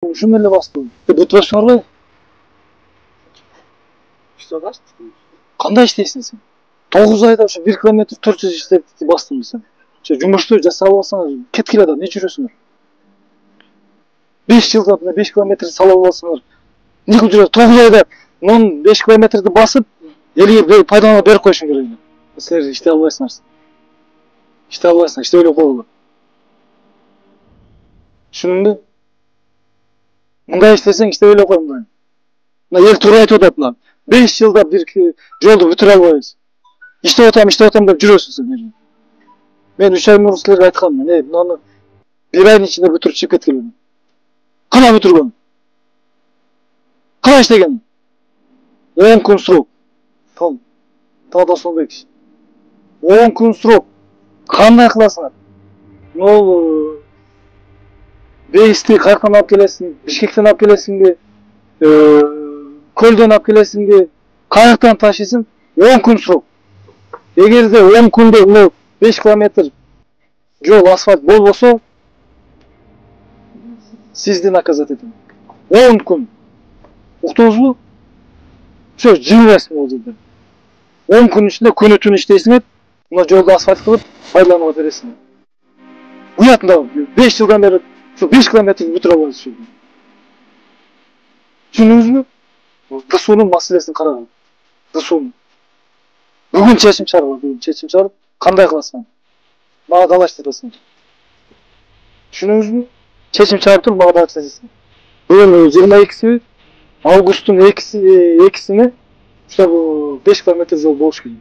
Ушуну эле бастым. Бүтүп атышыңарбы? Кандай иштейсиң сен? 9 айда ушу 1 километр 400 иштеп бастым сен. Жумушту жасап алсаңар кеткиле да, не жүрөсүңөр? 5 жылда 5 километр салып алсаңар, не кылып жүрөсүңөр? 9 айда 5 километрди басып, элге пайдаланып берип коюшуң керек. Силер иштей албайсыңар. Иштей албайсыңар, иштей эле койгула. Түшүндүңбү? Мындай иштесең иштей эле кой мындай. Мына эл туура айтып атат мына. 5 жылда бир жолду бүтүрө албайбыз. Иштеп атам деп жүрөсүң сен. Мен 3 ай мурун силерге айткам, мынаны 1 айдын ичинде бүтүрүп чыгып кеткиле. Кана бүтүргөн? Кана иштеген? 10 күн срок. Тағы да сондай киши. 10 күн срок. Кандай кыласыңар? Ол бейисти кайрадан алып келесиң, Бишкектен алып келесиңби, көлдөн алып келесиңби, каяктан ташыйсың? 10 күн срок. Эгерде 10 күндө 5 километр жол асфальт болбосо, сизди наказать этем. 10 күн. Уктуңузбу? Все, жылбайсың ол жерде. 10 күн ичинде күнү түн иштейсиңер, мына жолду асфальт кылып пайдаланууга бересиңер. Уятында 5 жылдан бери 5 километр бүтүрө албайбыз. Түшүндүңүзбү? ДСУнун маселесин караган. ДСУнун. Бүгүн чечим чыгарып, кандай кыласың? Мага далаш деп атасың. Түшүндүңүзбү? Чечим чыгарып туруп, мага далаш деп атасың. Бүгүн 22 августтун 2-сине ушул 5 километр жол болуш керек.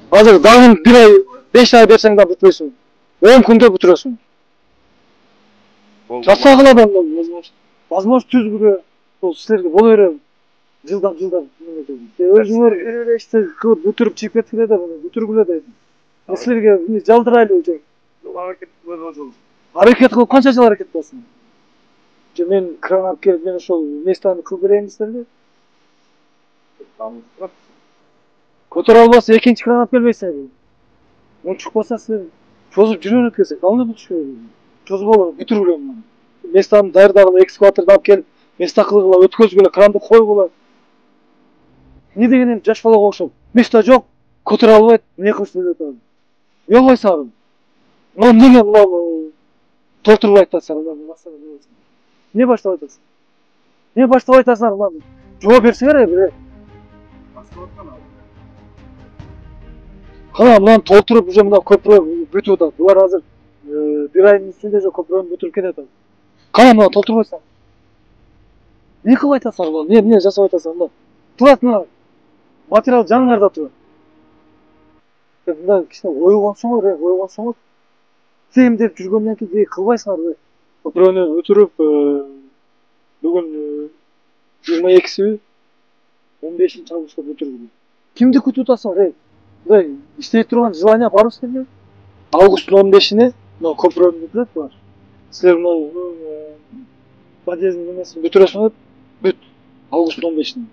Азыр дагы 1 ай, 5 ай берсең да бүтпөйсүң. 10 күндө бүтүрөсүң. Жасагыла да возможно түзгүлө, сол силерге боло берет. Жылдан өзүңөр эле иште кылып бүтүрүп чыгып кеткиле да, бүтүргүлө да. Силерге жалдырайлы же. Аракет кылып канча жыл аракет кыласың? Мен кран алып келип, мен ошол местаны кылып берейин силерге. Көтөрө албаса экинчи кран алып келбейсиңер. Унчук болса силер чозуп жүрө бересиңер. Кандай бүтүшкө? Чозуп алып бүтүргүлө. Местаны даярдагыла, экскаваторду алып келип, места кылгыла, өткөзгүлө, кранды койгула. Не деген жаш балага окшоп. Места жок, көтөрө албайт, эмне кылышты деп атам. Уялбайсыңарбы? Эмне толтуруп айтасыңар? Не баштап айтасың? Не баштап айтасыңар? Жооп берсеңер, Кана мынаны толтуруп, уже мына көпүрө бүтүп атат. Булар азыр 1 айдын ичинде же көпүрөнү бүтүрүп кетет. Кана мына толтурбайсың? Не кылып айтасыңар? Эмне жасап айтасыңар? Турат мына. Материал жаныңарда турат. Мына кичине ойгонсоңор, сен деп жүргөндөн кийин кылбайсыңар. Көпүрөнү бүтүрүп, бүгүн 22-си 15-августта бүтүрдүм. Кимди күтүп атасыңар? Мындай иштей турган желание барбы силерге? Августтун 15-ине мына көпүрөнү бүтүрөт булар. Силер мына подъездин немесин бүтүрөсүңөр, бүт. Августтун 15-ине.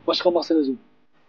Башка маселе жок.